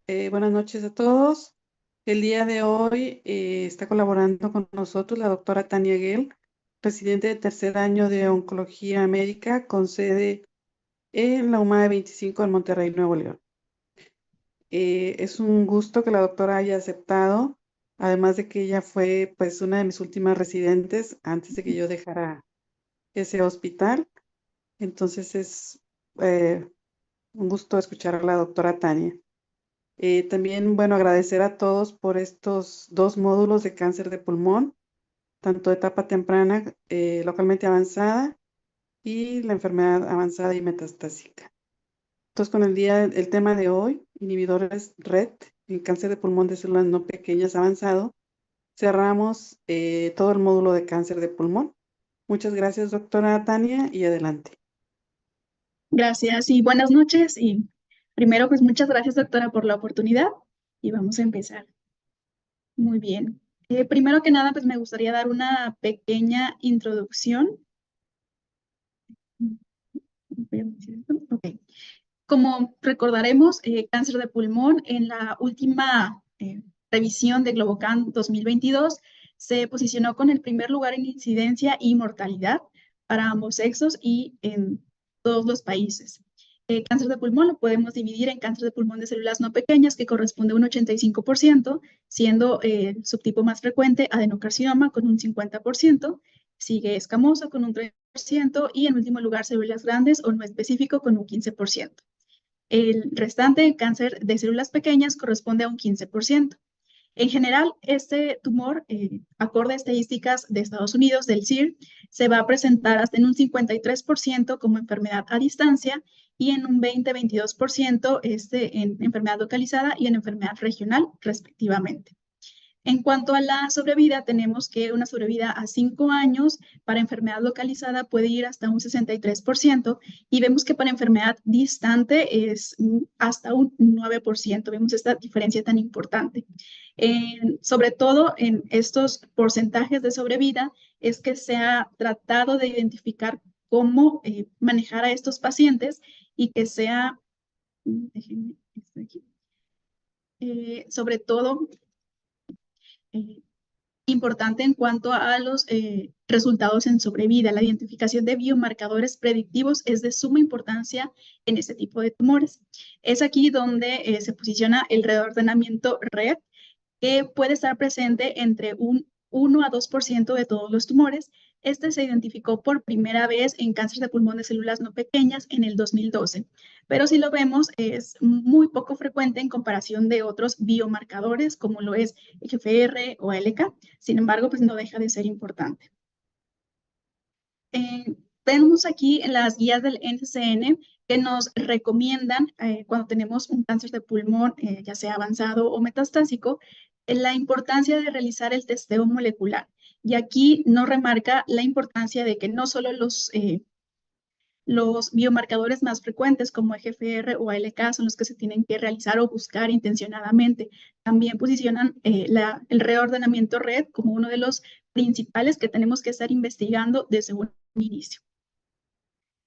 Buenas noches a todos. El día de hoy está colaborando con nosotros la doctora Tania Gell, residente de tercer año de Oncología Médica con sede en la UMAE 25 en Monterrey, Nuevo León. Es un gusto que la doctora haya aceptado, además de que ella fue pues una de mis últimas residentes antes de que yo dejara ese hospital. Entonces es eh, un gusto escuchar a la doctora Tania. También, bueno, agradecer a todos por estos dos módulos de cáncer de pulmón, tanto etapa temprana, localmente avanzada y la enfermedad avanzada y metastásica. Entonces, con el tema de hoy, inhibidores RET en cáncer de pulmón de células no pequeñas avanzado, cerramos todo el módulo de cáncer de pulmón. Muchas gracias, doctora Tania, y adelante. Gracias y buenas noches. Y primero, pues muchas gracias, doctora, por la oportunidad y vamos a empezar. Muy bien. Primero que nada, pues me gustaría dar una pequeña introducción. Ok. Como recordaremos, cáncer de pulmón en la última revisión de Globocan 2022 se posicionó con el primer lugar en incidencia y mortalidad para ambos sexos y en todos los países. Cáncer de pulmón lo podemos dividir en cáncer de pulmón de células no pequeñas, que corresponde a un 85%, siendo el subtipo más frecuente adenocarcinoma con un 50%, sigue escamoso con un 30% y en último lugar células grandes o no específico con un 15%. El restante, cáncer de células pequeñas, corresponde a un 15%. En general, este tumor, acorde a estadísticas de Estados Unidos, del CIR, se va a presentar hasta en un 53% como enfermedad a distancia y en un 20-22% en enfermedad localizada y en enfermedad regional, respectivamente. En cuanto a la sobrevida, tenemos que una sobrevida a 5 años para enfermedad localizada puede ir hasta un 63% y vemos que para enfermedad distante es hasta un 9%. Vemos esta diferencia tan importante. Sobre todo en estos porcentajes de sobrevida es que se ha tratado de identificar cómo manejar a estos pacientes y que sea, sobre todo, eh, importante en cuanto a los resultados en sobrevida. La identificación de biomarcadores predictivos es de suma importancia en este tipo de tumores. Es aquí donde se posiciona el reordenamiento RED, que puede estar presente entre un 1 a 2% de todos los tumores. Este se identificó por primera vez en cáncer de pulmón de células no pequeñas en el 2012, pero si lo vemos es muy poco frecuente en comparación de otros biomarcadores como lo es EGFR o ALK. Sin embargo, pues no deja de ser importante. Tenemos aquí las guías del NCCN que nos recomiendan cuando tenemos un cáncer de pulmón, ya sea avanzado o metastásico, la importancia de realizar el testeo molecular. Y aquí nos remarca la importancia de que no solo los biomarcadores más frecuentes como EGFR o ALK son los que se tienen que realizar o buscar intencionadamente. También posicionan el reordenamiento RED como uno de los principales que tenemos que estar investigando desde un inicio.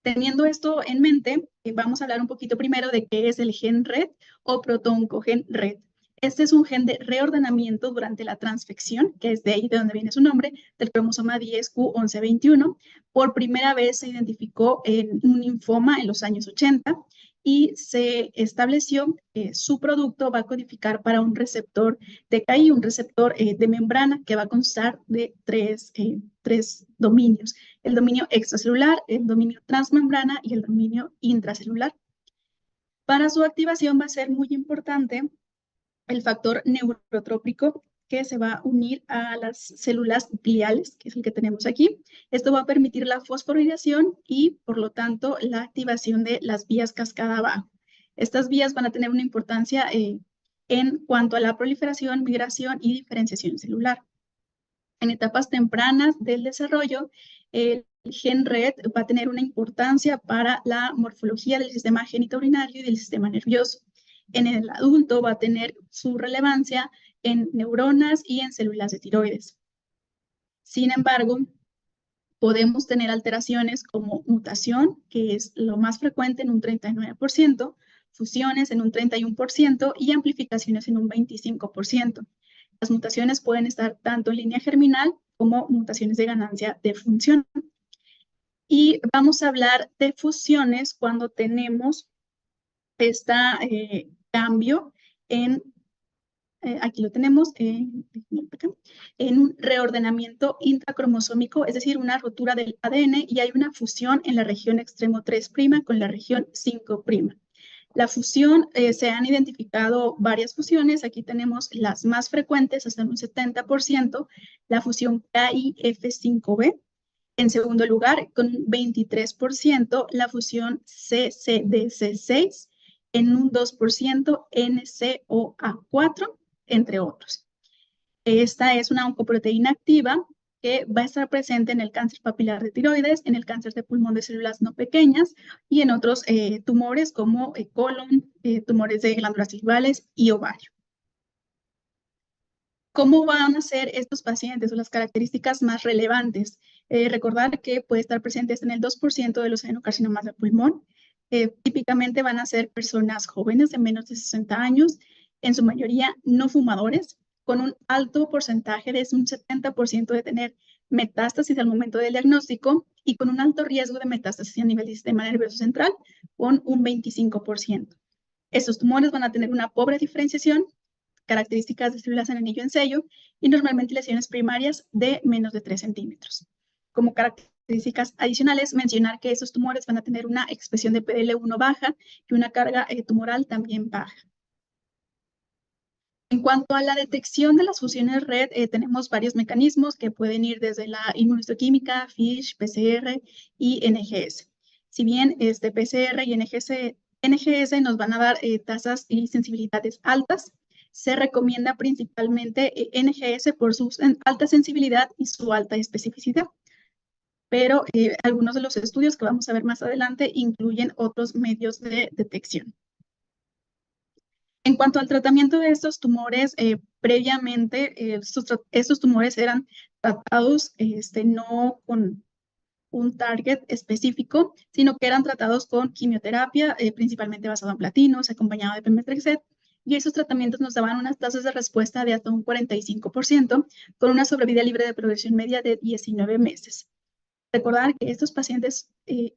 Teniendo esto en mente, vamos a hablar un poquito primero de qué es el gen RED o protooncogen RED. Este es un gen de reordenamiento durante la transfección, que es de ahí de donde viene su nombre, del cromosoma 10q1121. Por primera vez se identificó en un linfoma en los años 80 y se estableció que su producto va a codificar para un receptor de KI, un receptor de membrana que va a constar de tres dominios: el dominio extracelular, el dominio transmembrana y el dominio intracelular. Para su activación va a ser muy importante el factor neurotrópico que se va a unir a las células gliales, que es el que tenemos aquí. Esto va a permitir la fosforilación y, por lo tanto, la activación de las vías cascada abajo. Estas vías van a tener una importancia en cuanto a la proliferación, migración y diferenciación celular. En etapas tempranas del desarrollo, el gen RED va a tener una importancia para la morfología del sistema genitourinario y del sistema nervioso. En el adulto va a tener su relevancia en neuronas y en células de tiroides. Sin embargo, podemos tener alteraciones como mutación, que es lo más frecuente en un 39%, fusiones en un 31% y amplificaciones en un 25%. Las mutaciones pueden estar tanto en línea germinal como mutaciones de ganancia de función. Y vamos a hablar de fusiones cuando tenemos este cambio en, aquí lo tenemos, en un reordenamiento intracromosómico, es decir, una rotura del ADN, y hay una fusión en la región extremo 3' con la región 5'. La fusión, se han identificado varias fusiones. Aquí tenemos las más frecuentes, hasta un 70%, la fusión KIF5B. En segundo lugar, con un 23%, la fusión CCDC6, en un 2% NCOA4, entre otros. Esta es una oncoproteína activa que va a estar presente en el cáncer papilar de tiroides, en el cáncer de pulmón de células no pequeñas y en otros tumores como colon, tumores de glándulas salivales y ovario. ¿Cómo van a ser estos pacientes o las características más relevantes? Recordar que puede estar presentes en el 2% de los adenocarcinomas de pulmón. Típicamente van a ser personas jóvenes de menos de 60 años, en su mayoría no fumadores, con un alto porcentaje de un 70% de tener metástasis al momento del diagnóstico y con un alto riesgo de metástasis a nivel del sistema nervioso central, con un 25%. Estos tumores van a tener una pobre diferenciación, características de células en anillo en sello y normalmente lesiones primarias de menos de 3 centímetros. Como características adicionales, mencionar que esos tumores van a tener una expresión de PDL1 baja y una carga tumoral también baja. En cuanto a la detección de las fusiones red, tenemos varios mecanismos que pueden ir desde la inmunohistoquímica, FISH, PCR y NGS. Si bien PCR y NGS nos van a dar tasas y sensibilidades altas, se recomienda principalmente NGS por su alta sensibilidad y su alta especificidad. Pero algunos de los estudios que vamos a ver más adelante incluyen otros medios de detección. En cuanto al tratamiento de estos tumores, previamente estos tumores eran tratados no con un target específico, sino que eran tratados con quimioterapia, principalmente basada en platinos, acompañado de pemetrexed, y esos tratamientos nos daban unas tasas de respuesta de hasta un 45%, con una sobrevida libre de progresión media de 19 meses. Recordar que estos pacientes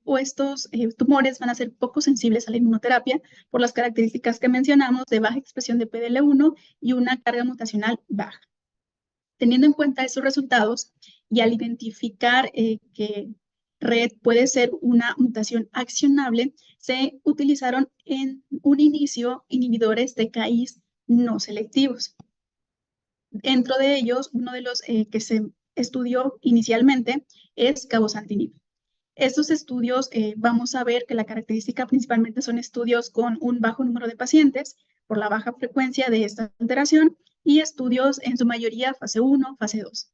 o estos tumores van a ser poco sensibles a la inmunoterapia por las características que mencionamos de baja expresión de PDL1 y una carga mutacional baja. Teniendo en cuenta esos resultados y al identificar que red puede ser una mutación accionable, se utilizaron en un inicio inhibidores de CAIs no selectivos. Dentro de ellos, uno de los que se estudió inicialmente es cabozantinib. Estos estudios vamos a ver que la característica principalmente son estudios con un bajo número de pacientes por la baja frecuencia de esta alteración y estudios en su mayoría fase 1, fase 2.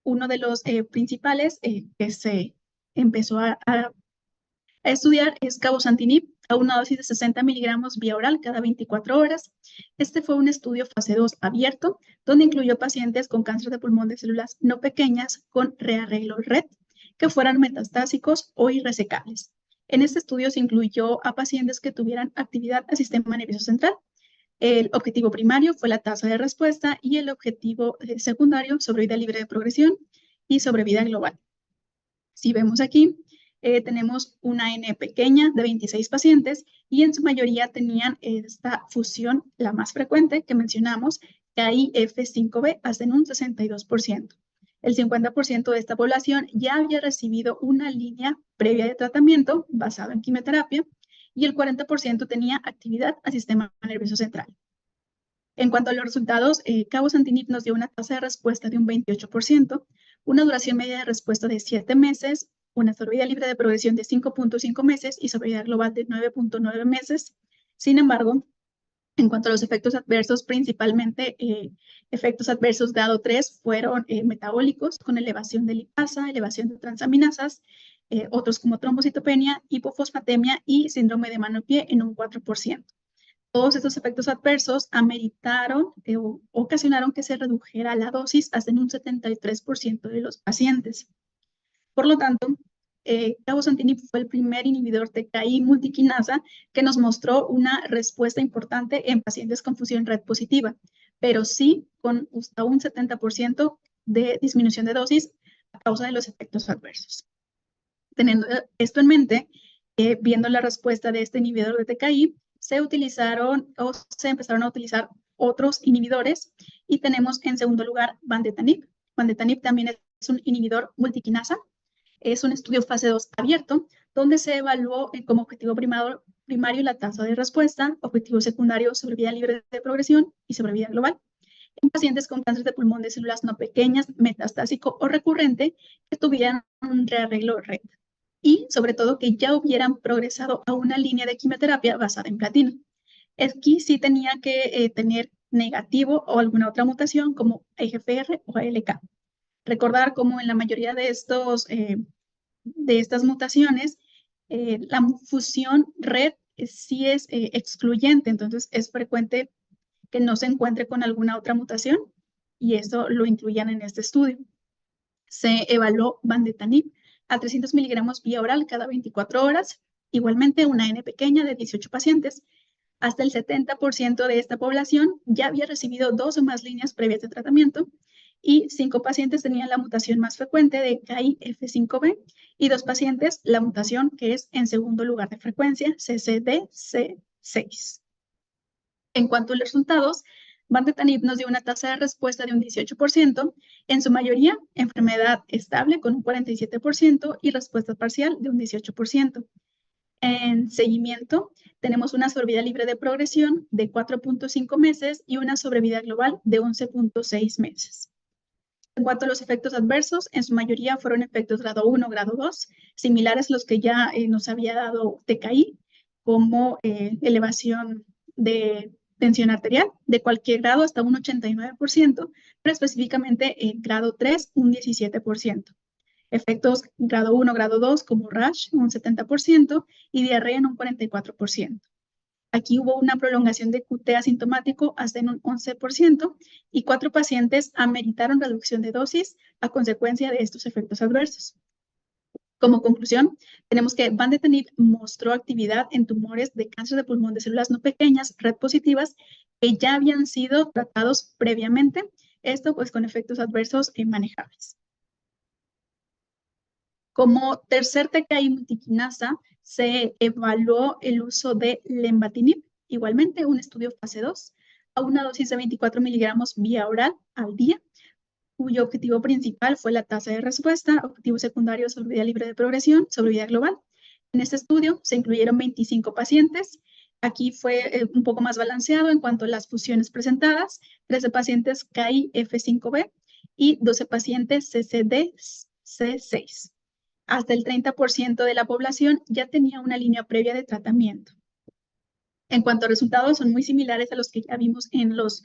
Uno de los principales que se empezó a estudiar es cabozantinib a una dosis de 60 miligramos vía oral cada 24 horas. Este fue un estudio fase 2 abierto, donde incluyó pacientes con cáncer de pulmón de células no pequeñas con rearreglo red, que fueran metastásicos o irresecables. En este estudio se incluyó a pacientes que tuvieran actividad al sistema nervioso central. El objetivo primario fue la tasa de respuesta y el objetivo secundario, sobrevida libre de progresión y sobrevida global. Si vemos aquí, tenemos una N pequeña de 26 pacientes y en su mayoría tenían esta fusión, la más frecuente que mencionamos, KIF5B, hasta en un 62%. El 50% de esta población ya había recibido una línea previa de tratamiento basado en quimioterapia y el 40% tenía actividad al sistema nervioso central. En cuanto a los resultados, cabozantinib nos dio una tasa de respuesta de un 28%, una duración media de respuesta de 7 meses, una sobrevida libre de progresión de 5.5 meses y sobrevida global de 9.9 meses. Sin embargo, en cuanto a los efectos adversos, principalmente efectos adversos grado 3 fueron metabólicos con elevación de lipasa, elevación de transaminasas, otros como trombocitopenia, hipofosfatemia y síndrome de mano-pie en un 4%. Todos estos efectos adversos ameritaron o ocasionaron que se redujera la dosis hasta en un 73% de los pacientes. Por lo tanto, cabozantinib fue el primer inhibidor TKI multiquinasa que nos mostró una respuesta importante en pacientes con fusión RET positiva, pero sí con hasta un 70% de disminución de dosis a causa de los efectos adversos. Teniendo esto en mente, viendo la respuesta de este inhibidor de TKI, se empezaron a utilizar otros inhibidores y tenemos en segundo lugar vandetanib. Vandetanib también es un inhibidor multiquinasa. Es un estudio fase 2 abierto, donde se evaluó como objetivo primario la tasa de respuesta, objetivo secundario sobrevida libre de progresión y sobrevida global, en pacientes con cáncer de pulmón de células no pequeñas, metastásico o recurrente, que tuvieran un rearreglo RET y, sobre todo, que ya hubieran progresado a una línea de quimioterapia basada en platino. Aquí sí tenía que tener negativo o alguna otra mutación como EGFR o ALK. Recordar cómo en la mayoría de estas mutaciones, la fusión RET sí es excluyente, entonces es frecuente que no se encuentre con alguna otra mutación y eso lo incluían en este estudio. Se evaluó vandetanib a 300 miligramos vía oral cada 24 horas, igualmente una N pequeña de 18 pacientes. Hasta el 70% de esta población ya había recibido 2 o más líneas previas de tratamiento y 5 pacientes tenían la mutación más frecuente de KIF5B y 2 pacientes la mutación que es en segundo lugar de frecuencia, CCDC6. En cuanto a los resultados, vandetanib nos dio una tasa de respuesta de un 18%, en su mayoría enfermedad estable con un 47% y respuesta parcial de un 18%. En seguimiento, tenemos una sobrevida libre de progresión de 4.5 meses y una sobrevida global de 11.6 meses. En cuanto a los efectos adversos, en su mayoría fueron efectos grado 1, grado 2, similares a los que ya nos había dado TKI, como elevación de tensión arterial de cualquier grado hasta un 89%, pero específicamente en grado 3, un 17%. Efectos grado 1, grado 2, como rash, un 70%, y diarrea en un 44%. Aquí hubo una prolongación de QT asintomático hasta en un 11% y 4 pacientes ameritaron reducción de dosis a consecuencia de estos efectos adversos. Como conclusión, tenemos que vandetanib mostró actividad en tumores de cáncer de pulmón de células no pequeñas, RET positivas, que ya habían sido tratados previamente, esto pues con efectos adversos manejables. Como tercer TKI multiquinasa, se evaluó el uso de lenvatinib, igualmente un estudio fase 2, a una dosis de 24 miligramos vía oral al día, cuyo objetivo principal fue la tasa de respuesta, objetivo secundario sobrevida libre de progresión, sobrevida global. En este estudio se incluyeron 25 pacientes. Aquí fue un poco más balanceado en cuanto a las fusiones presentadas, 13 pacientes KIF5B y 12 pacientes CCDC6. Hasta el 30% de la población ya tenía una línea previa de tratamiento. En cuanto a resultados, son muy similares a los que ya vimos en los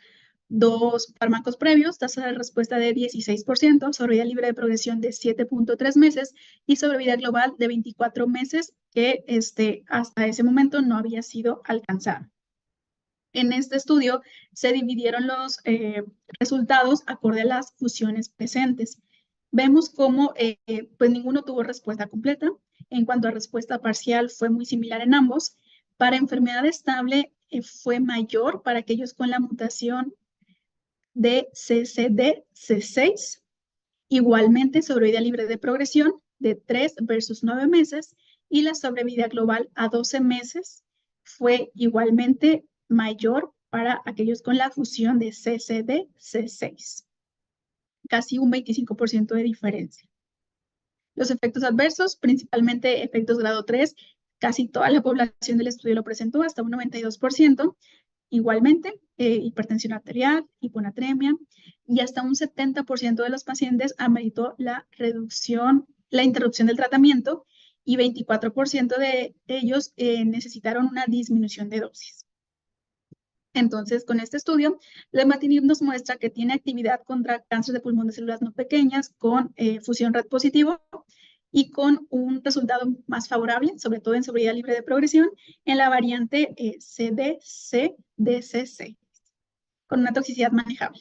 2 fármacos previos, tasa de respuesta de 16%, sobrevida libre de progresión de 7.3 meses y sobrevida global de 24 meses, que hasta ese momento no había sido alcanzada. En este estudio se dividieron los resultados acorde a las fusiones presentes. Vemos cómo pues ninguno tuvo respuesta completa. En cuanto a respuesta parcial, fue muy similar en ambos. Para enfermedad estable, fue mayor para aquellos con la mutación de CCDC6. Igualmente, sobrevida libre de progresión de 3 versus 9 meses y la sobrevida global a 12 meses fue igualmente mayor para aquellos con la fusión de CCDC6. Casi un 25% de diferencia. Los efectos adversos, principalmente efectos grado 3, casi toda la población del estudio lo presentó, hasta un 92%. Igualmente, hipertensión arterial, hiponatremia, y hasta un 70% de los pacientes ameritó la interrupción del tratamiento, y 24% de ellos necesitaron una disminución de dosis. Entonces, con este estudio, lenvatinib nos muestra que tiene actividad contra cáncer de pulmón de células no pequeñas con fusión RET positivo y con un resultado más favorable, sobre todo en sobrevida libre de progresión, en la variante CDC-DC6, con una toxicidad manejable.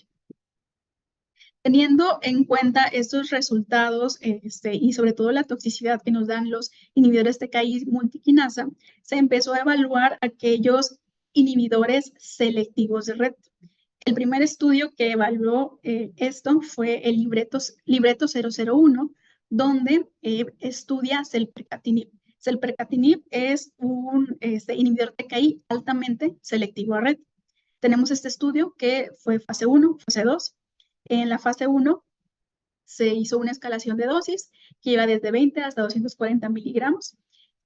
Teniendo en cuenta estos resultados y sobre todo la toxicidad que nos dan los inhibidores de TKI multiquinasa, se empezó a evaluar aquellos inhibidores selectivos de red. El primer estudio que evaluó esto fue el libreto 001, donde estudia selpercatinib. Selpercatinib es un inhibidor TKI altamente selectivo a red. Tenemos este estudio que fue fase 1, fase 2. En la fase 1 se hizo una escalación de dosis que iba desde 20 hasta 240 miligramos.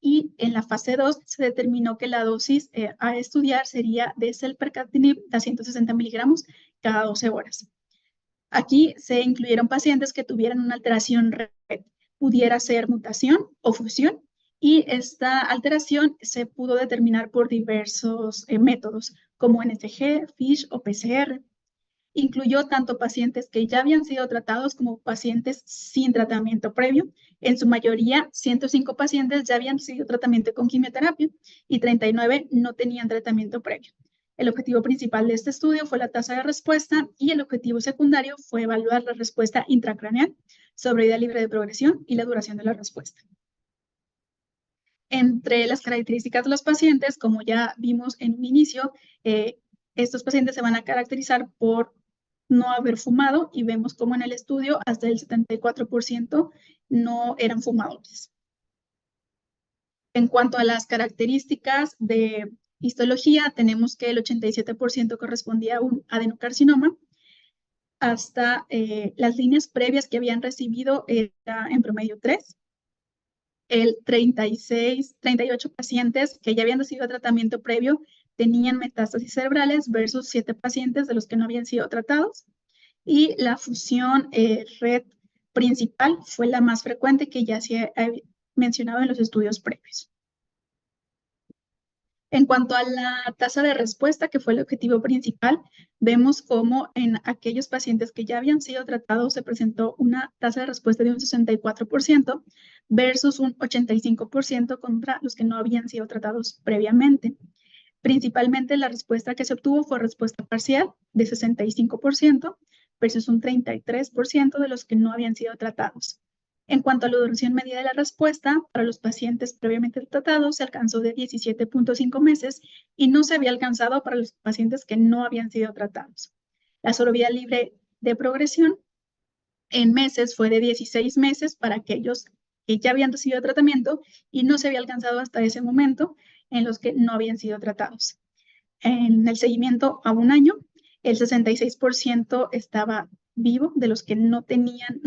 Y en la fase 2 se determinó que la dosis a estudiar sería de selpercatinib a 160 miligramos cada 12 horas. Aquí se incluyeron pacientes que tuvieran una alteración red, pudiera ser mutación o fusión, y esta alteración se pudo determinar por diversos métodos, como NSG, FISH o PCR. Incluyó tanto pacientes que ya habían sido tratados como pacientes sin tratamiento previo. En su mayoría, 105 pacientes ya habían recibido tratamiento con quimioterapia y 39 no tenían tratamiento previo. El objetivo principal de este estudio fue la tasa de respuesta y el objetivo secundario fue evaluar la respuesta intracraneal, sobrevida libre de progresión y la duración de la respuesta. Entre las características de los pacientes, como ya vimos en un inicio, estos pacientes se van a caracterizar por no haber fumado y vemos como en el estudio hasta el 74% no eran fumadores. En cuanto a las características de histología, tenemos que el 87% correspondía a un adenocarcinoma. Hasta las líneas previas que habían recibido era en promedio 3. El 38 pacientes que ya habían recibido tratamiento previo tenían metástasis cerebrales versus 7 pacientes de los que no habían sido tratados. Y la fusión red principal fue la más frecuente que ya se ha mencionado en los estudios previos. En cuanto a la tasa de respuesta, que fue el objetivo principal, vemos cómo en aquellos pacientes que ya habían sido tratados se presentó una tasa de respuesta de un 64% versus un 85% contra los que no habían sido tratados previamente. Principalmente la respuesta que se obtuvo fue respuesta parcial de 65% versus un 33% de los que no habían sido tratados. En cuanto a la duración media de la respuesta, para los pacientes previamente tratados se alcanzó de 17.5 meses y no se había alcanzado para los pacientes que no habían sido tratados. La sobrevida libre de progresión en meses fue de 16 meses para aquellos que ya habían recibido tratamiento y no se había alcanzado hasta ese momento en los que no habían sido tratados. En el seguimiento a un año, el 66% estaba vivo de los que no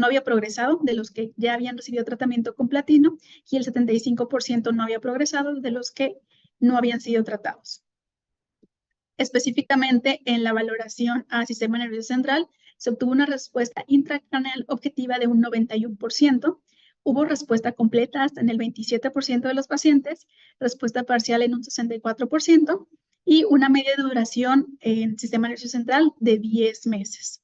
había progresado, de los que ya habían recibido tratamiento con platino, y el 75% no había progresado de los que no habían sido tratados. Específicamente en la valoración a sistema nervioso central, se obtuvo una respuesta intracraneal objetiva de un 91%, hubo respuesta completa hasta en el 27% de los pacientes, respuesta parcial en un 64%, y una media de duración en sistema nervioso central de 10 meses.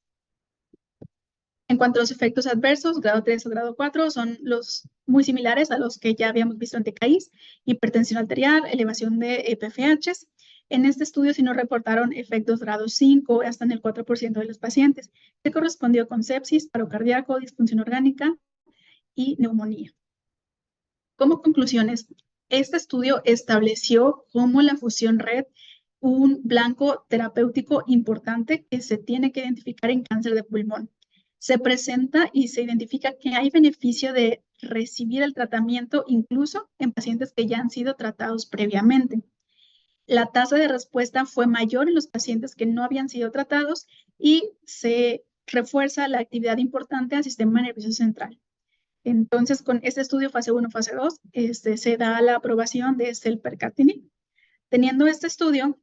En cuanto a los efectos adversos, grado 3 o grado 4 son los muy similares a los que ya habíamos visto en TKIs: hipertensión arterial, elevación de PFHs. En este estudio sí nos reportaron efectos grado 5 hasta en el 4% de los pacientes, que correspondió con sepsis, paro cardíaco, disfunción orgánica y neumonía. Como conclusiones, este estudio estableció como la fusión red un blanco terapéutico importante que se tiene que identificar en cáncer de pulmón. Se presenta y se identifica que hay beneficio de recibir el tratamiento incluso en pacientes que ya han sido tratados previamente. La tasa de respuesta fue mayor en los pacientes que no habían sido tratados y se refuerza la actividad importante al sistema nervioso central. Entonces, con este estudio fase 1, fase 2, se da la aprobación de selpercatinib. Teniendo este estudio,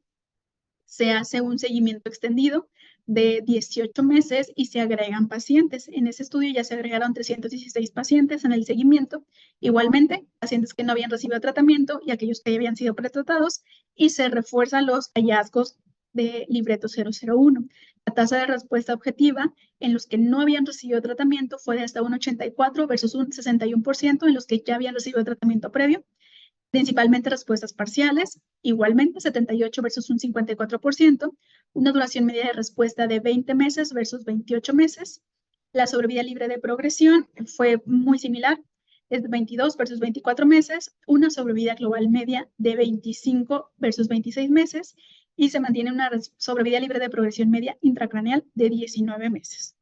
se hace un seguimiento extendido de 18 meses y se agregan pacientes. En ese estudio ya se agregaron 316 pacientes en el seguimiento. Igualmente, pacientes que no habían recibido tratamiento y aquellos que ya habían sido pretratados, y se refuerzan los hallazgos de libreto 001. La tasa de respuesta objetiva en los que no habían recibido tratamiento fue de hasta un 84 versus un 61% en los que ya habían recibido tratamiento previo. Principalmente respuestas parciales, igualmente 78 versus un 54%, una duración media de respuesta de 20 meses versus 28 meses, La sobrevida libre de progresión fue muy similar, es de 22 versus 24 meses, una sobrevida global media de 25 versus 26 meses, y se mantiene una sobrevida libre de progresión media intracraneal de 19 meses.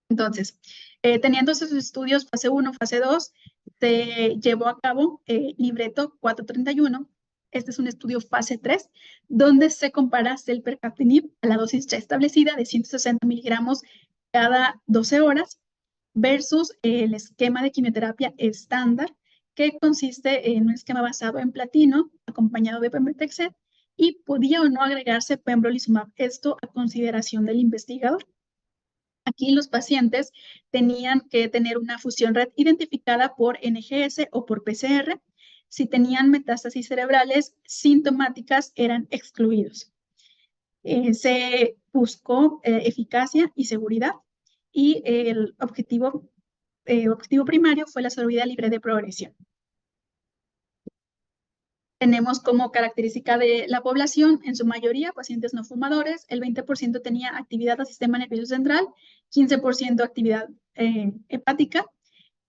Entonces, teniendo esos estudios fase 1, fase 2, se llevó a cabo libreto 431. Este es un estudio fase 3, donde se compara selpercatinib a la dosis ya establecida de 160 miligramos cada 12 horas versus el esquema de quimioterapia estándar, que consiste en un esquema basado en platino acompañado de pemetrexed, y podía o no agregarse pembrolizumab, esto a consideración del investigador. Aquí los pacientes tenían que tener una fusión red identificada por NGS o por PCR. Si tenían metástasis cerebrales sintomáticas, eran excluidos. Se buscó eficacia y seguridad, y el objetivo primario fue la sobrevida libre de progresión. Tenemos como característica de la población, en su mayoría, pacientes no fumadores. El 20% tenía actividad al sistema nervioso central, 15% actividad hepática,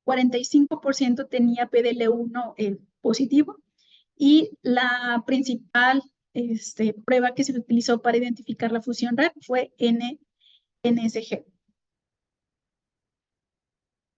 45% tenía PDL1 positivo, y la principal prueba que se utilizó para identificar la fusión red fue NSG.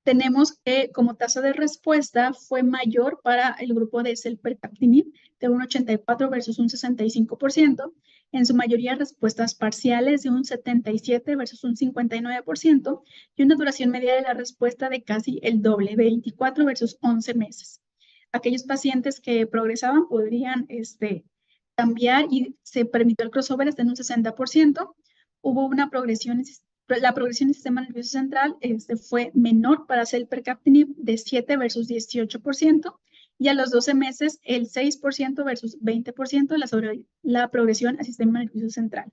Tenemos que como tasa de respuesta fue mayor para el grupo de selpercatinib, de un 84 versus un 65%, en su mayoría respuestas parciales de un 77 versus un 59%, y una duración media de la respuesta de casi el doble, 24 versus 11 meses. Aquellos pacientes que progresaban podrían cambiar, y se permitió el crossover hasta en un 60%. Hubo una progresión, la progresión del sistema nervioso central fue menor para selpercatinib, de 7 versus 18%, y a los 12 meses el 6% versus 20% la progresión al sistema nervioso central.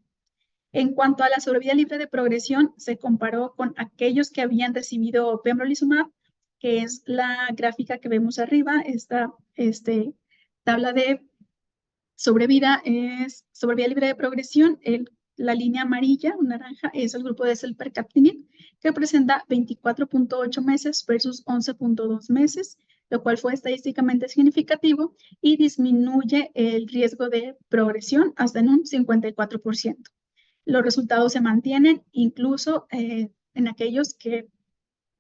En cuanto a la sobrevida libre de progresión, se comparó con aquellos que habían recibido pembrolizumab, que es la gráfica que vemos arriba. Esta tabla de sobrevida es sobrevida libre de progresión. La línea amarilla o naranja es el grupo de selpercatinib, que presenta 24.8 meses versus 11.2 meses, lo cual fue estadísticamente significativo y disminuye el riesgo de progresión hasta en un 54%. Los resultados se mantienen incluso en aquellos que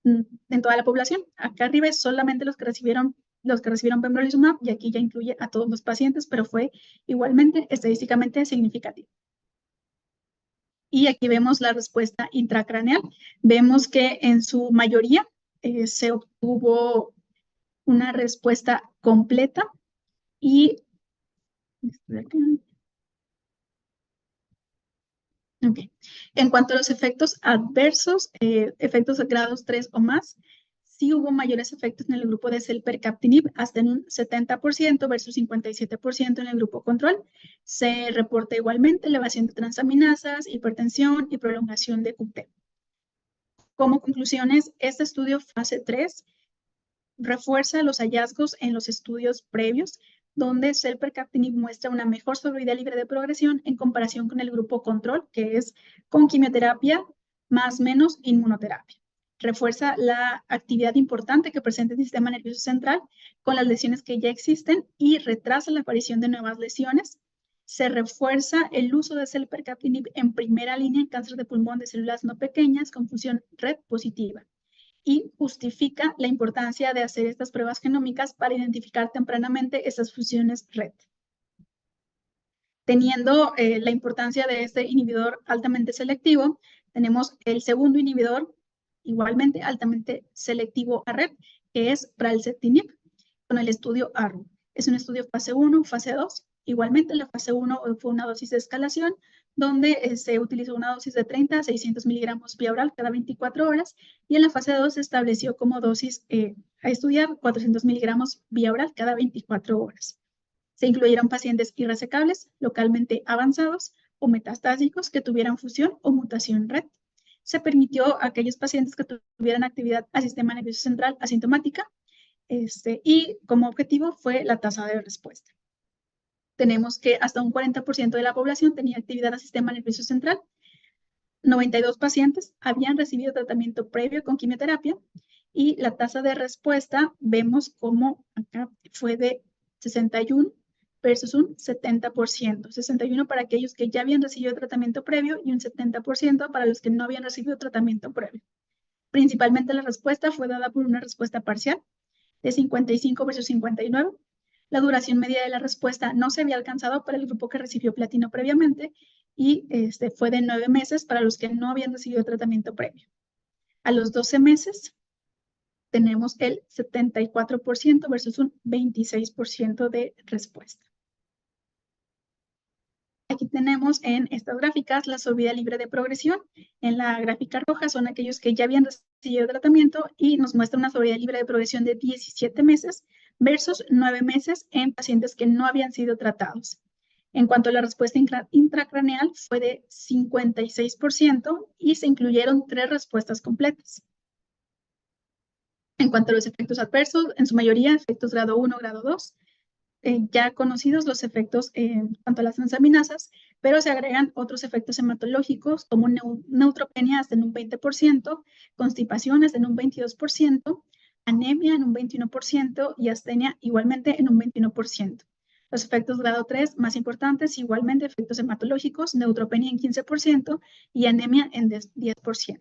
en toda la población. Acá arriba es solamente los que recibieron pembrolizumab, y aquí ya incluye a todos los pacientes, pero fue igualmente estadísticamente significativo. Y aquí vemos la respuesta intracraneal. Vemos que en su mayoría se obtuvo una respuesta completa, y okay. En cuanto a los efectos adversos, efectos grados 3 o más, sí hubo mayores efectos en el grupo de selpercatinib, hasta en un 70% versus 57% en el grupo control. Se reporta igualmente elevación de transaminasas, hipertensión y prolongación de QT. Como conclusiones, este estudio fase 3 refuerza los hallazgos en los estudios previos, donde selpercatinib muestra una mejor sobrevida libre de progresión en comparación con el grupo control, que es con quimioterapia más menos inmunoterapia. Refuerza la actividad importante que presenta el sistema nervioso central con las lesiones que ya existen, y retrasa la aparición de nuevas lesiones. Se refuerza el uso de selpercatinib en primera línea en cáncer de pulmón de células no pequeñas con fusión red positiva, y justifica la importancia de hacer estas pruebas genómicas para identificar tempranamente estas fusiones red. Teniendo la importancia de este inhibidor altamente selectivo, tenemos el segundo inhibidor, igualmente altamente selectivo a red, que es pralsetinib, con el estudio ARRO. Es un estudio fase 1, fase 2. Igualmente, la fase 1 fue una dosis de escalación, donde se utilizó una dosis de 30 a 600 miligramos vía oral cada 24 horas, y en la fase 2 se estableció como dosis a estudiar 400 miligramos vía oral cada 24 horas. Se incluyeron pacientes irresecables, localmente avanzados o metastásicos que tuvieran fusión o mutación red. Se permitió a aquellos pacientes que tuvieran actividad al sistema nervioso central asintomática, y como objetivo fue la tasa de respuesta. Tenemos que hasta un 40% de la población tenía actividad al sistema nervioso central. 92 pacientes habían recibido tratamiento previo con quimioterapia y la tasa de respuesta vemos como acá fue de 61 versus un 70%. 61 para aquellos que ya habían recibido tratamiento previo y un 70% para los que no habían recibido tratamiento previo. Principalmente la respuesta fue dada por una respuesta parcial de 55 versus 59. La duración media de la respuesta no se había alcanzado para el grupo que recibió platino previamente y fue de 9 meses para los que no habían recibido tratamiento previo. A los 12 meses tenemos el 74% versus un 26% de respuesta. Aquí tenemos en estas gráficas la sobrevida libre de progresión. En la gráfica roja son aquellos que ya habían recibido tratamiento y nos muestra una sobrevida libre de progresión de 17 meses versus 9 meses en pacientes que no habían sido tratados. En cuanto a la respuesta intracraneal, fue de 56% y se incluyeron 3 respuestas completas. En cuanto a los efectos adversos, en su mayoría efectos grado 1, grado 2, ya conocidos los efectos en cuanto a las transaminasas, pero se agregan otros efectos hematológicos como neutropenia hasta en un 20%, constipación hasta en un 22%, anemia en un 21% y astenia igualmente en un 21%. Los efectos grado 3 más importantes, igualmente efectos hematológicos, neutropenia en 15% y anemia en 10%.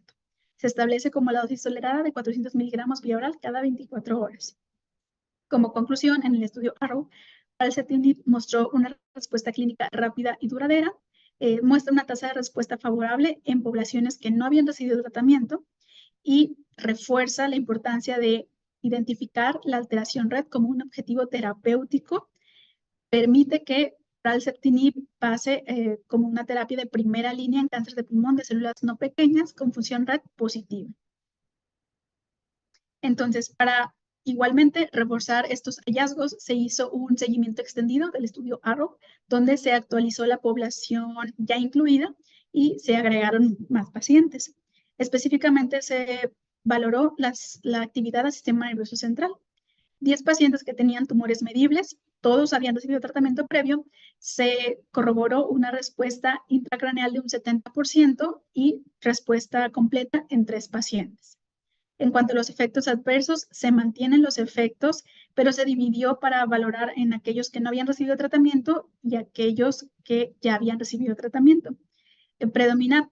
Se establece como la dosis tolerada de 400 miligramos vía oral cada 24 horas. Como conclusión, en el estudio ARROW, pralsetinib mostró una respuesta clínica rápida y duradera, muestra una tasa de respuesta favorable en poblaciones que no habían recibido tratamiento y refuerza la importancia de identificar la alteración RET como un objetivo terapéutico. Permite que pralsetinib pase como una terapia de primera línea en cáncer de pulmón de células no pequeñas con función RET positiva. Entonces, para igualmente reforzar estos hallazgos, se hizo un seguimiento extendido del estudio ARROW, donde se actualizó la población ya incluida y se agregaron más pacientes. Específicamente se valoró la actividad del sistema nervioso central. 10 pacientes que tenían tumores medibles, todos habían recibido tratamiento previo, se corroboró una respuesta intracraneal de un 70% y respuesta completa en 3 pacientes. En cuanto a los efectos adversos, se mantienen los efectos, pero se dividió para valorar en aquellos que no habían recibido tratamiento y aquellos que ya habían recibido tratamiento. Predomina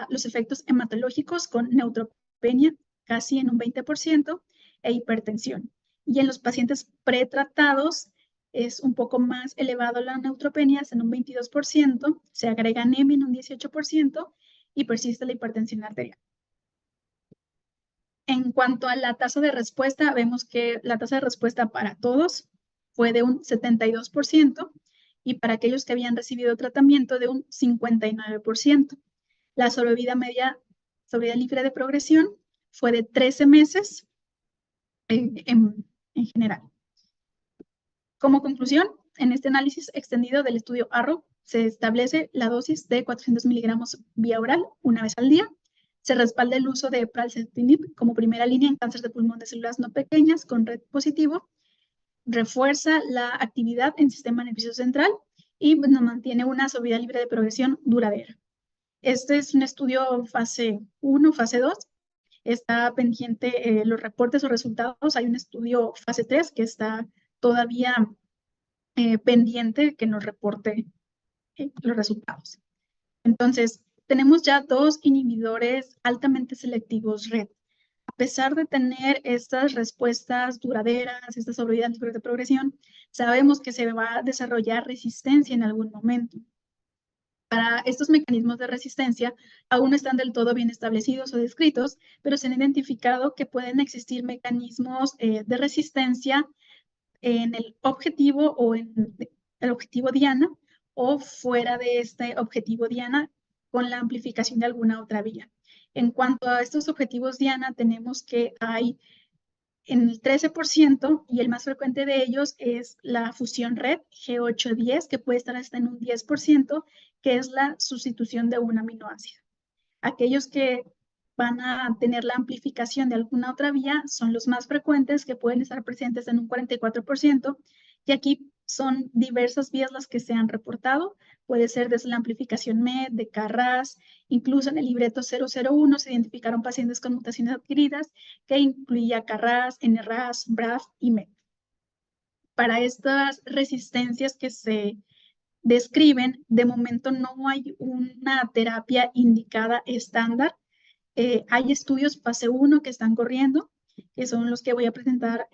los efectos hematológicos con neutropenia casi en un 20% e hipertensión. Y en los pacientes pretratados es un poco más elevado la neutropenia, es en un 22%, se agrega anemia en un 18% y persiste la hipertensión arterial. En cuanto a la tasa de respuesta, vemos que la tasa de respuesta para todos fue de un 72% y para aquellos que habían recibido tratamiento de un 59%. La sobrevida media, sobrevida libre de progresión, fue de 13 meses en general. Como conclusión, en este análisis extendido del estudio ARROW, se establece la dosis de 400 miligramos vía oral una vez al día. Se respalda el uso de pralsetinib como primera línea en cáncer de pulmón de células no pequeñas con RET positivo. Refuerza la actividad en sistema nervioso central y nos mantiene una sobrevida libre de progresión duradera. Este es un estudio fase 1, fase 2. Está pendiente los reportes o resultados. Hay un estudio fase 3 que está todavía pendiente que nos reporte los resultados. Entonces, tenemos ya 2 inhibidores altamente selectivos RET. A pesar de tener estas respuestas duraderas, esta sobrevida libre de progresión, sabemos que se va a desarrollar resistencia en algún momento. Para estos mecanismos de resistencia aún no están del todo bien establecidos o descritos, pero se han identificado que pueden existir mecanismos de resistencia en el objetivo o en el objetivo diana o fuera de este objetivo diana con la amplificación de alguna otra vía. En cuanto a estos objetivos diana, tenemos que hay en el 13% y el más frecuente de ellos es la fusión RET G810, que puede estar hasta en un 10%, que es la sustitución de un aminoácido. Aquellos que van a tener la amplificación de alguna otra vía son los más frecuentes, que pueden estar presentes en un 44%, y aquí son diversas vías las que se han reportado. Puede ser desde la amplificación MET, de KRAS, Incluso en el libreto 001 se identificaron pacientes con mutaciones adquiridas que incluía KRAS, NRAS, BRAF y MET. Para estas resistencias que se describen, de momento no hay una terapia indicada estándar. Hay estudios fase 1 que están corriendo, que son los que voy a presentar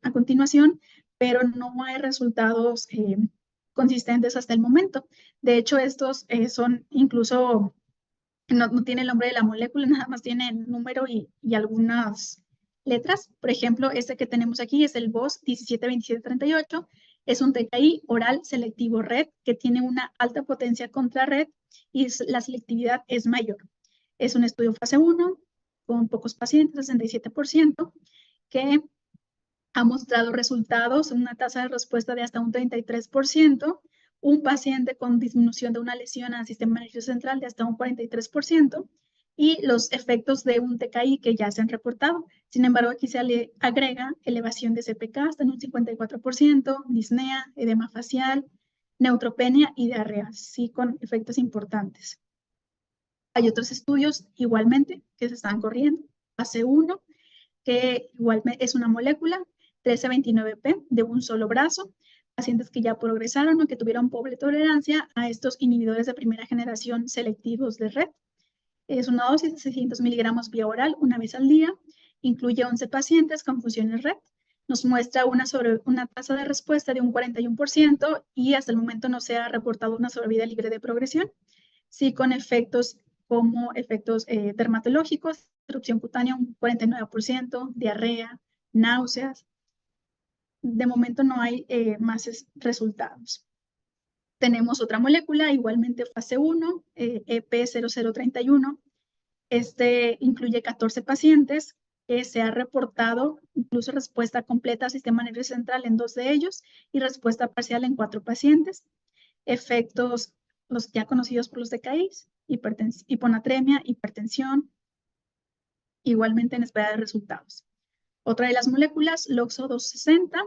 a continuación, pero no hay resultados consistentes hasta el momento. De hecho, estos son incluso, no tiene el nombre de la molécula, nada más tiene el número y algunas letras. Por ejemplo, este que tenemos aquí es el BOS 172738. Es un TKI oral selectivo RET que tiene una alta potencia contra RET y la selectividad es mayor. Es un estudio fase 1 con pocos pacientes, 67%, que ha mostrado resultados, una tasa de respuesta de hasta un 33%, un paciente con disminución de una lesión al sistema nervioso central de hasta un 43%, y los efectos de un TKI que ya se han reportado. Sin embargo, aquí se le agrega elevación de CPK hasta en un 54%, disnea, edema facial, neutropenia y diarrea, sí, con efectos importantes. Hay otros estudios igualmente que se están corriendo. Fase 1, que igualmente es una molécula 1329P de un solo brazo, pacientes que ya progresaron o que tuvieron pobre tolerancia a estos inhibidores de primera generación selectivos de RET. Es una dosis de 600 miligramos vía oral una vez al día, incluye 11 pacientes con funciones RET, nos muestra una tasa de respuesta de un 41% y hasta el momento no se ha reportado una sobrevida libre de progresión, sí con efectos como efectos dermatológicos, erupción cutánea un 49%, diarrea, náuseas. De momento no hay más resultados. Tenemos otra molécula, igualmente fase 1, EP0031. Este incluye 14 pacientes que se ha reportado incluso respuesta completa al sistema nervioso central en 2 de ellos y respuesta parcial en 4 pacientes. Efectos los ya conocidos por los DKIs, hiponatremia, hipertensión, igualmente en espera de resultados. Otra de las moléculas, LOXO 260,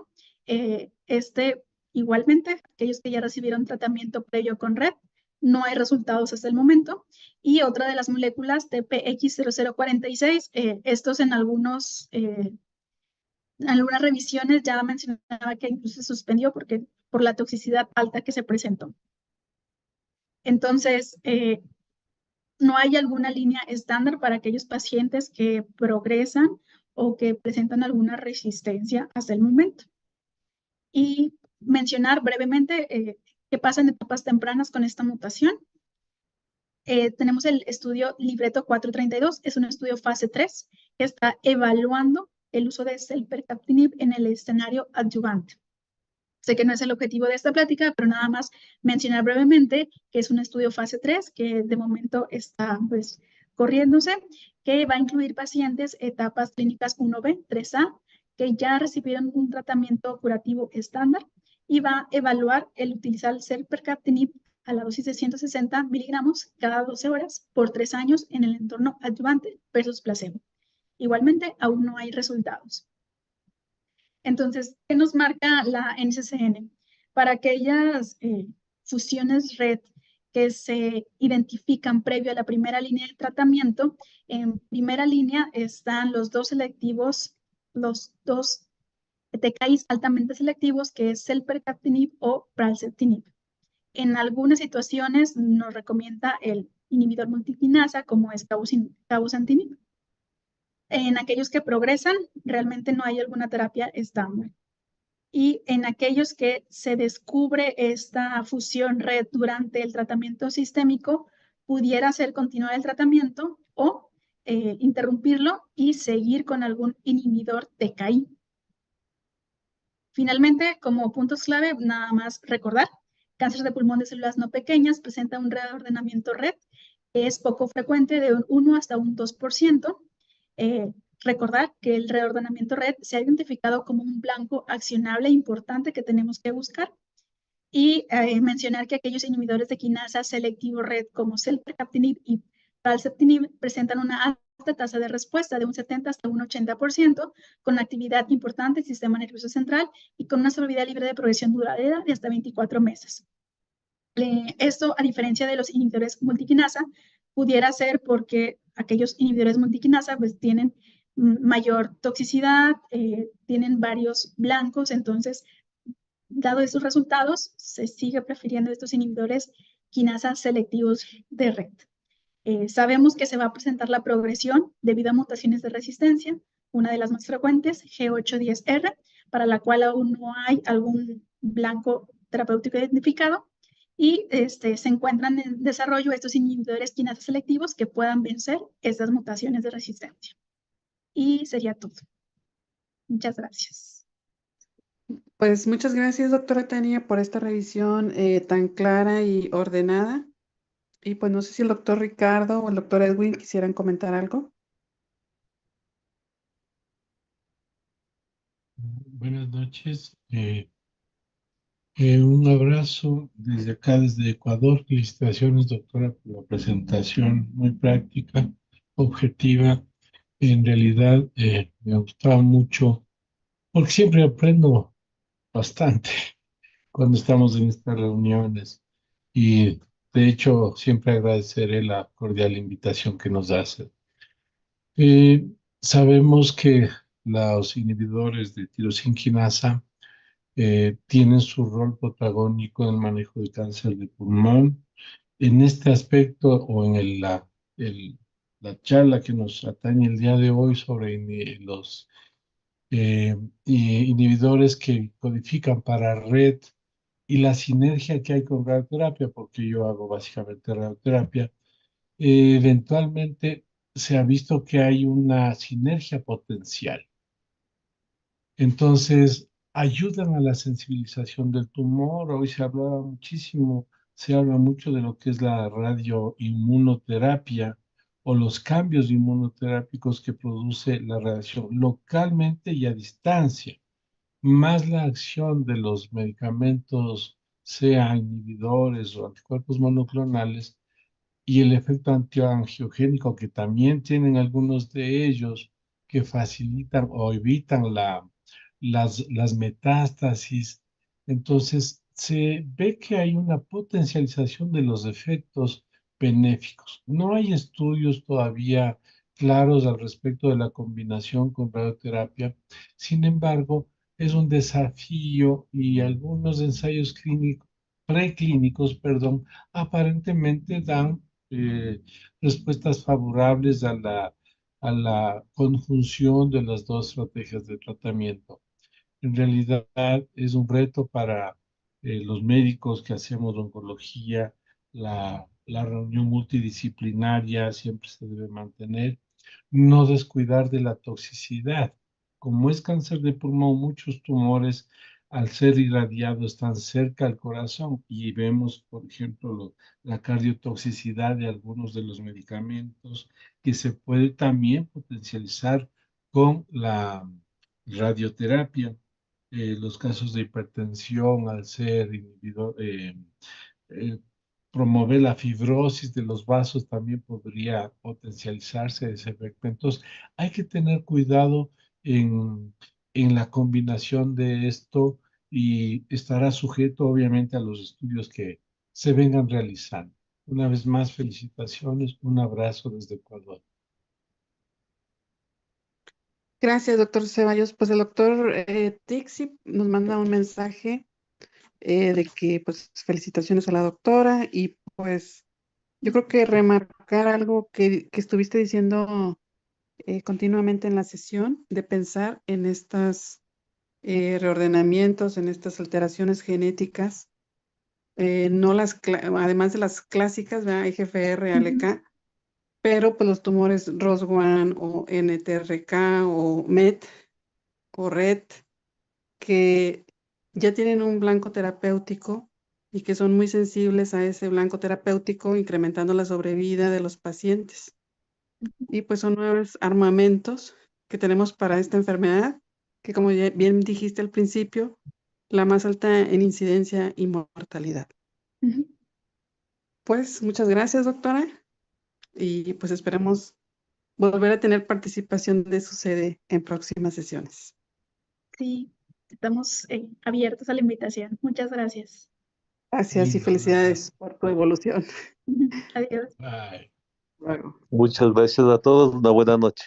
igualmente, aquellos que ya recibieron tratamiento previo con RET, no hay resultados hasta el momento. Y otra de las moléculas, TPX0046, estos en algunas revisiones ya mencionaba que incluso se suspendió por la toxicidad alta que se presentó. Entonces, no hay alguna línea estándar para aquellos pacientes que progresan o que presentan alguna resistencia hasta el momento. Y mencionar brevemente qué pasa en etapas tempranas con esta mutación. Tenemos el estudio Libreto 432, es un estudio fase 3 que está evaluando el uso de selpercatinib en el escenario adyuvante. Sé que no es el objetivo de esta plática, pero nada más mencionar brevemente que es un estudio fase 3 que de momento está pues corriéndose, que va a incluir pacientes etapas clínicas 1B, 3A, que ya recibieron un tratamiento curativo estándar y va a evaluar el utilizar selpercatinib a la dosis de 160 miligramos cada 12 horas por 3 años en el entorno adyuvante versus placebo. Igualmente, aún no hay resultados. Entonces, ¿qué nos marca la NCCN? Para aquellas fusiones RET que se identifican previo a la primera línea de tratamiento, en primera línea están los dos selectivos, los dos TKIs altamente selectivos, que es selpercatinib o pralsetinib. En algunas situaciones nos recomienda el inhibidor multiquinasa, como es cabozantinib. En aquellos que progresan, realmente no hay alguna terapia estándar. Y en aquellos que se descubre esta fusión RET durante el tratamiento sistémico, pudiera ser continuar el tratamiento o interrumpirlo y seguir con algún inhibidor TKI. Finalmente, como puntos clave, nada más recordar, cáncer de pulmón de células no pequeñas presenta un reordenamiento RET, es poco frecuente, de un 1 hasta un 2%. Recordar que el reordenamiento RET se ha identificado como un blanco accionable importante que tenemos que buscar. Y mencionar que aquellos inhibidores de quinasa selectivo RET como selpercatinib y pralsetinib presentan una alta tasa de respuesta de un 70 hasta un 80%, con actividad importante en el sistema nervioso central y con una sobrevida libre de progresión duradera de hasta 24 meses. Esto, a diferencia de los inhibidores multiquinasa, pudiera ser porque aquellos inhibidores multiquinasa pues tienen mayor toxicidad, tienen varios blancos, entonces, dado esos resultados, se sigue prefiriendo estos inhibidores quinasa selectivos de red. Sabemos que se va a presentar la progresión debido a mutaciones de resistencia, una de las más frecuentes, G810R, para la cual aún no hay algún blanco terapéutico identificado, y se encuentran en desarrollo estos inhibidores quinasa selectivos que puedan vencer estas mutaciones de resistencia. Y sería todo. Muchas gracias. Pues muchas gracias, doctora Tania, por esta revisión tan clara y ordenada. Y pues no sé si el doctor Ricardo o el doctor Edwin quisieran comentar algo. Buenas noches. Un abrazo desde acá, desde Ecuador. Felicitaciones, doctora, por la presentación muy práctica, objetiva. En realidad, me ha gustado mucho, porque siempre aprendo bastante cuando estamos en estas reuniones. Y de hecho, siempre agradeceré la cordial invitación que nos hace. Eh, Sabemos que los inhibidores de tirosina quinasa tienen su rol protagónico en el manejo de cáncer de pulmón. En este aspecto o en la charla que nos atañe el día de hoy sobre los inhibidores que codifican para red y la sinergia que hay con radioterapia, porque yo hago básicamente radioterapia, eventualmente se ha visto que hay una sinergia potencial. Entonces, ayudan a la sensibilización del tumor. Hoy se hablaba muchísimo, se habla mucho de lo que es la radioinmunoterapia o los cambios inmunoterápicos que produce la radiación localmente y a distancia, más la acción de los medicamentos, sea inhibidores o anticuerpos monoclonales, y el efecto antiangiogénico que también tienen algunos de ellos que facilitan o evitan las metástasis. Entonces, se ve que hay una potencialización de los efectos benéficos. No hay estudios todavía claros al respecto de la combinación con radioterapia. Sin embargo, es un desafío y algunos ensayos clínicos, preclínicos, perdón, aparentemente dan respuestas favorables a la conjunción de las dos estrategias de tratamiento. En realidad es un reto para los médicos que hacemos oncología, la reunión multidisciplinaria siempre se debe mantener, no descuidar de la toxicidad. Como es cáncer de pulmón, muchos tumores al ser irradiados están cerca al corazón y vemos, por ejemplo, la cardiotoxicidad de algunos de los medicamentos que se puede también potencializar con la radioterapia. Los casos de hipertensión al ser inhibidor, eh, promover la fibrosis de los vasos también podría potencializarse ese efecto. Entonces, hay que tener cuidado en la combinación de esto y estará sujeto obviamente a los estudios que se vengan realizando. Una vez más, felicitaciones, un abrazo desde Ecuador. Gracias, doctor Ceballos. Pues el doctor Tixi nos manda un mensaje de que pues felicitaciones a la doctora y pues yo creo que remarcar algo que estuviste diciendo continuamente en la sesión, de pensar en estos reordenamientos, en estas alteraciones genéticas, no además de las clásicas, ¿verdad? IGFR, ALK, pero pues los tumores ROS1 o NTRK o MET o RET, que ya tienen un blanco terapéutico y que son muy sensibles a ese blanco terapéutico, incrementando la sobrevida de los pacientes. Y pues son nuevos armamentos que tenemos para esta enfermedad, que como bien dijiste al principio, la más alta en incidencia y mortalidad. Pues muchas gracias, doctora, y pues esperamos volver a tener participación de su sede en próximas sesiones. Sí, estamos abiertos a la invitación. Muchas gracias. Gracias y Lindo, un abrazo. felicidades por tu evolución. Adiós. Bye. Luego. Muchas gracias a todos. Una buena noche.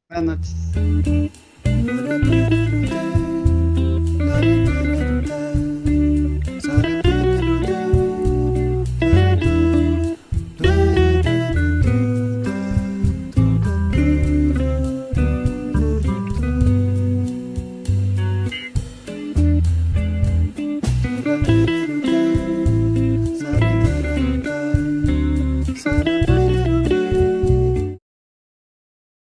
Buenas noches.